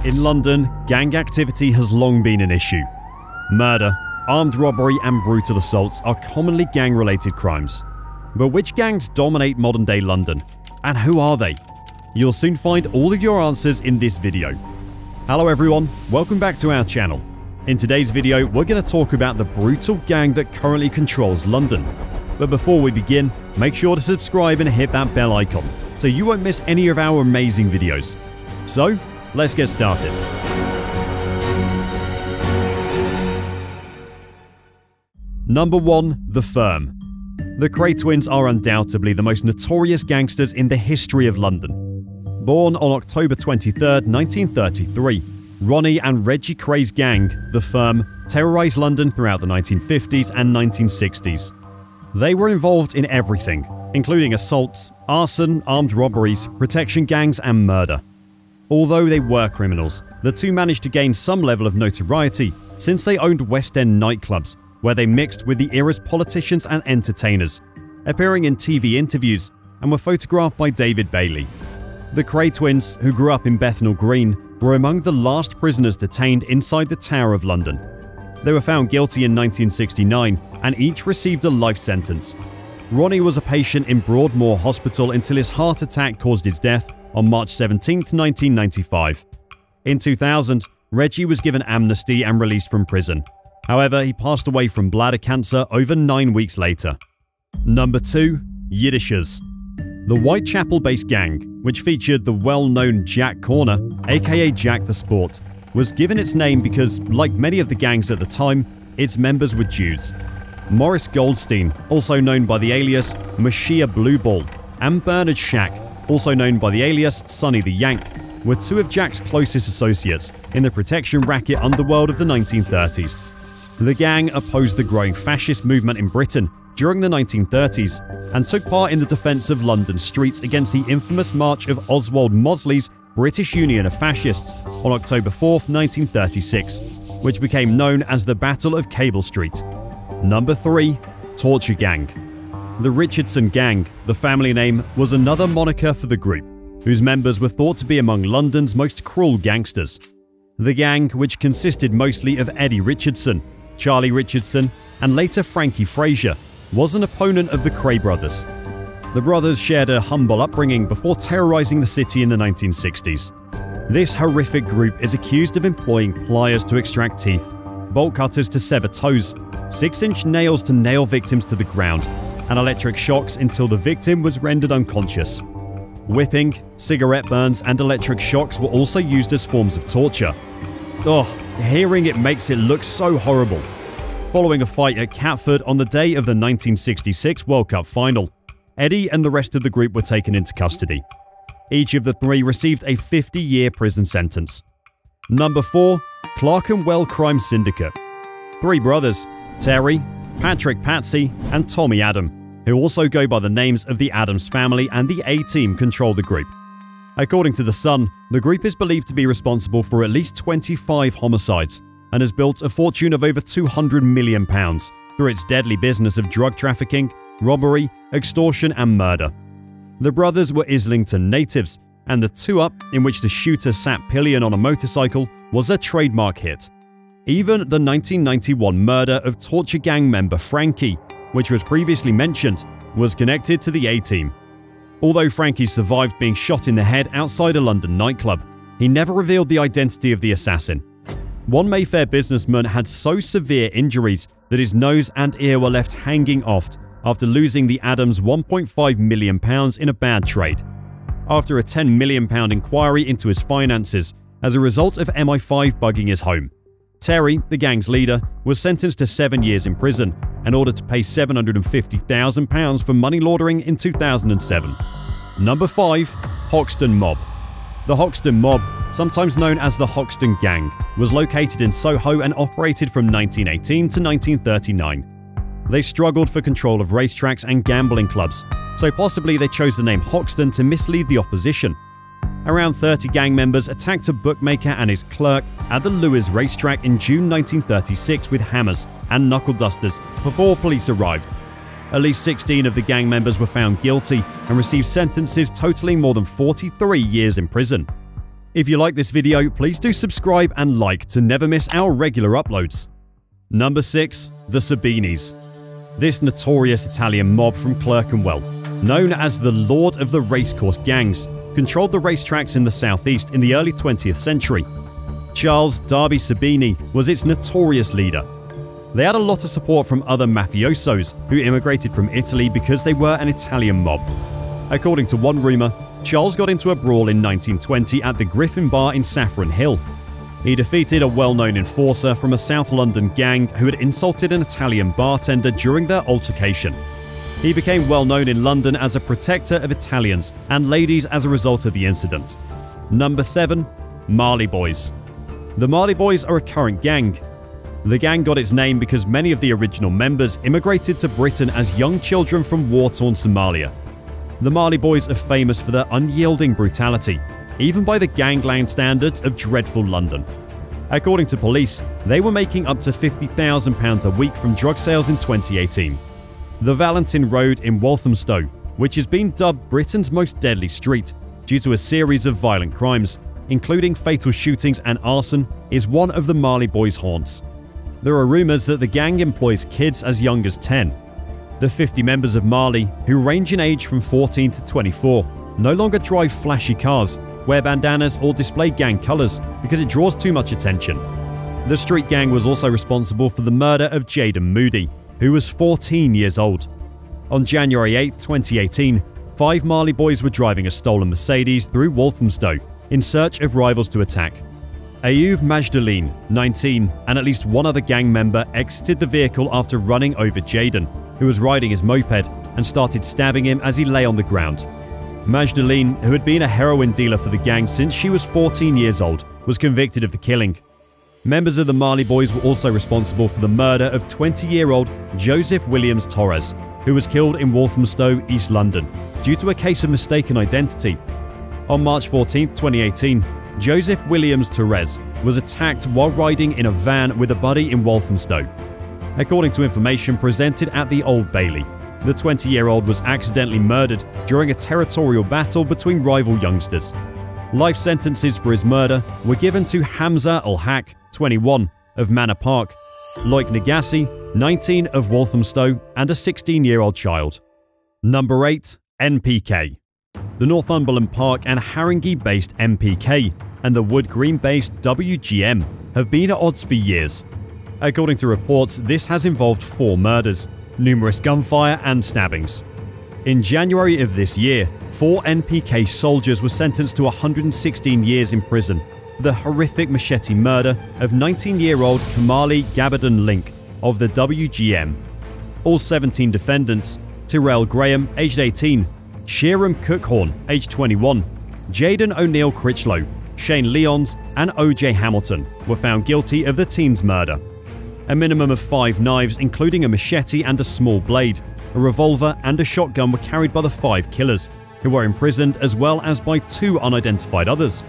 In London, gang activity has long been an issue. Murder, armed robbery and brutal assaults are commonly gang-related crimes. But which gangs dominate modern-day London? And who are they? You'll soon find all of your answers in this video. Hello everyone, welcome back to our channel. In today's video, we're going to talk about the brutal gang that currently controls London. But before we begin, make sure to subscribe and hit that bell icon so you won't miss any of our amazing videos. So, let's get started. Number 1. The Firm. The Kray twins are undoubtedly the most notorious gangsters in the history of London. Born on October 23, 1933, Ronnie and Reggie Kray's gang, The Firm, terrorized London throughout the 1950s and 1960s. They were involved in everything, including assaults, arson, armed robberies, protection gangs, and murder. Although they were criminals, the two managed to gain some level of notoriety since they owned West End nightclubs, where they mixed with the era's politicians and entertainers, appearing in TV interviews and were photographed by David Bailey. The Kray twins, who grew up in Bethnal Green, were among the last prisoners detained inside the Tower of London. They were found guilty in 1969 and each received a life sentence. Ronnie was a patient in Broadmoor Hospital until his heart attack caused his death on March 17, 1995. In 2000, Reggie was given amnesty and released from prison. However, he passed away from bladder cancer over 9 weeks later. Number 2. Yiddishers. The Whitechapel-based gang, which featured the well-known Jack Corner, aka Jack the Sport, was given its name because, like many of the gangs at the time, its members were Jews. Morris Goldstein, also known by the alias Mashia Blueball, and Bernard Shac, also known by the alias Sonny the Yank, were two of Jack's closest associates in the protection racket underworld of the 1930s. The gang opposed the growing fascist movement in Britain during the 1930s and took part in the defense of London streets against the infamous march of Oswald Mosley's British Union of Fascists on October 4, 1936, which became known as the Battle of Cable Street. Number 3. Torture Gang. The Richardson Gang, the family name, was another moniker for the group, whose members were thought to be among London's most cruel gangsters. The gang, which consisted mostly of Eddie Richardson, Charlie Richardson, and later Frankie Frazier, was an opponent of the Kray brothers. The brothers shared a humble upbringing before terrorizing the city in the 1960s. This horrific group is accused of employing pliers to extract teeth, bolt cutters to sever toes, 6-inch nails to nail victims to the ground, and electric shocks until the victim was rendered unconscious. Whipping, cigarette burns, and electric shocks were also used as forms of torture. Hearing it makes it look so horrible. Following a fight at Catford on the day of the 1966 World Cup final, Eddie and the rest of the group were taken into custody. Each of the three received a 50-year prison sentence. Number 4. Clerkenwell Crime Syndicate. Three brothers, Terry, Patrick Patsy, and Tommy Adam, who also go by the names of the Addams family and the A-Team, control the group. According to The Sun, the group is believed to be responsible for at least 25 homicides and has built a fortune of over £200 million through its deadly business of drug trafficking, robbery, extortion, and murder. The brothers were Islington natives, and the two-up, in which the shooter sat pillion on a motorcycle, was a trademark hit. Even the 1991 murder of torture gang member Frankie, which was previously mentioned, was connected to the A-Team. Although Frankie survived being shot in the head outside a London nightclub, he never revealed the identity of the assassin. One Mayfair businessman had so severe injuries that his nose and ear were left hanging off after losing the Addams £1.5 million in a bad trade. After a £10 million inquiry into his finances as a result of MI5 bugging his home, Terry, the gang's leader, was sentenced to 7 years in prison and ordered to pay £750,000 for money laundering in 2007. Number 5. Hoxton Mob. The Hoxton Mob, sometimes known as the Hoxton Gang, was located in Soho and operated from 1918 to 1939. They struggled for control of racetracks and gambling clubs, so possibly they chose the name Hoxton to mislead the opposition. Around 30 gang members attacked a bookmaker and his clerk at the Lewes racetrack in June 1936 with hammers and knuckle dusters before police arrived. At least 16 of the gang members were found guilty and received sentences totaling more than 43 years in prison. If you like this video, please do subscribe and like to never miss our regular uploads. Number 6. The Sabinis. This notorious Italian mob from Clerkenwell, known as the Lord of the Racecourse Gangs, controlled the racetracks in the southeast in the early 20th century. Charles Darby Sabini was its notorious leader. They had a lot of support from other mafiosos who immigrated from Italy because they were an Italian mob. According to one rumour, Charles got into a brawl in 1920 at the Griffin Bar in Saffron Hill. He defeated a well-known enforcer from a South London gang who had insulted an Italian bartender during their altercation. He became well known in London as a protector of Italians and ladies as a result of the incident. Number 7. Marley Boys. The Marley Boys are a current gang. The gang got its name because many of the original members immigrated to Britain as young children from war-torn Somalia. The Marley Boys are famous for their unyielding brutality, even by the gangland standards of dreadful London. According to police, they were making up to £50,000 a week from drug sales in 2018. The Valentin Road in Walthamstow, which has been dubbed Britain's most deadly street due to a series of violent crimes, including fatal shootings and arson, is one of the Marley Boys' haunts. There are rumours that the gang employs kids as young as 10. The 50 members of Marley, who range in age from 14 to 24, no longer drive flashy cars, wear bandanas or display gang colours because it draws too much attention. The street gang was also responsible for the murder of Jaden Moody, who was 14 years old. On January 8, 2018, 5 Marley Boys were driving a stolen Mercedes through Walthamstow in search of rivals to attack. Ayub Majdaleen, 19, and at least one other gang member exited the vehicle after running over Jaden, who was riding his moped, and started stabbing him as he lay on the ground. Majdaleen, who had been a heroin dealer for the gang since she was 14 years old, was convicted of the killing. Members of the Marley Boys were also responsible for the murder of 20-year-old Joseph Williams Torres, who was killed in Walthamstow, East London, due to a case of mistaken identity. On March 14, 2018, Joseph Williams Torres was attacked while riding in a van with a buddy in Walthamstow. According to information presented at the Old Bailey, the 20-year-old was accidentally murdered during a territorial battle between rival youngsters. Life sentences for his murder were given to Hamza Al-Haq, 21, of Manor Park, Loic Nagassi, 19, of Walthamstow, and a 16-year-old child. Number 8. NPK. The Northumberland Park and Haringey-based NPK and the Wood Green-based WGM have been at odds for years. According to reports, this has involved 4 murders, numerous gunfire and stabbings. In January of this year, 4 NPK soldiers were sentenced to 116 years in prison for the horrific machete murder of 19-year-old Kamali Gabadan Link of the WGM. All 17 defendants, Tyrell Graham, aged 18, Sheeran Cookhorn, aged 21, Jaden O'Neill Critchlow, Shane Lyons, and O.J. Hamilton, were found guilty of the teen's murder. A minimum of 5 knives, including a machete and a small blade, a revolver and a shotgun, were carried by the 5 killers, who were imprisoned, as well as by 2 unidentified others.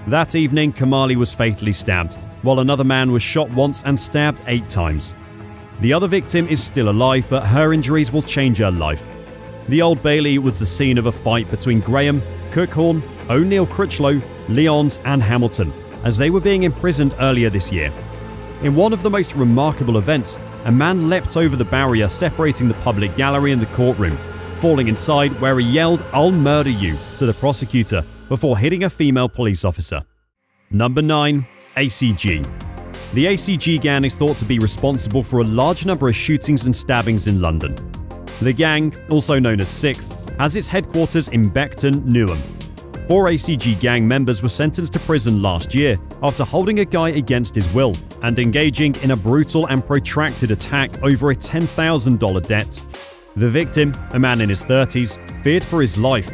That evening, Kamali was fatally stabbed, while another man was shot once and stabbed 8 times. The other victim is still alive, but her injuries will change her life. The Old Bailey was the scene of a fight between Graham, Cookhorn, O'Neill Critchlow, Lyons, and Hamilton, as they were being imprisoned earlier this year. In one of the most remarkable events, a man leapt over the barrier separating the public gallery and the courtroom, falling inside, where he yelled, "I'll murder you," to the prosecutor before hitting a female police officer. Number 9. ACG. The ACG gang is thought to be responsible for a large number of shootings and stabbings in London. The gang, also known as Sixth, has its headquarters in Beckton, Newham. 4 ACG gang members were sentenced to prison last year after holding a guy against his will and engaging in a brutal and protracted attack over a $10,000 debt. The victim, a man in his 30s, feared for his life,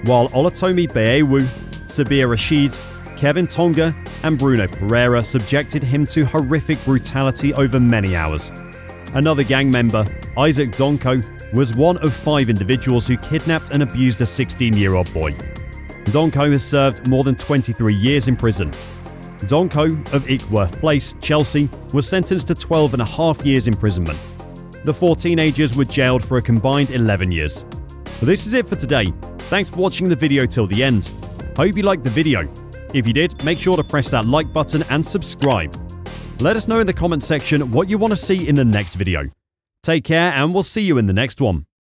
while Olatomi Beewu, Sabir Rashid, Kevin Tonga, and Bruno Pereira subjected him to horrific brutality over many hours. Another gang member, Isaac Donko, was one of 5 individuals who kidnapped and abused a 16-year-old boy. Donko has served more than 23 years in prison. Donko, of Ickworth Place, Chelsea, was sentenced to 12.5 years imprisonment. The 4 teenagers were jailed for a combined 11 years. This is it for today. Thanks for watching the video till the end. Hope you liked the video. If you did, make sure to press that like button and subscribe. Let us know in the comment section what you want to see in the next video. Take care, and we'll see you in the next one.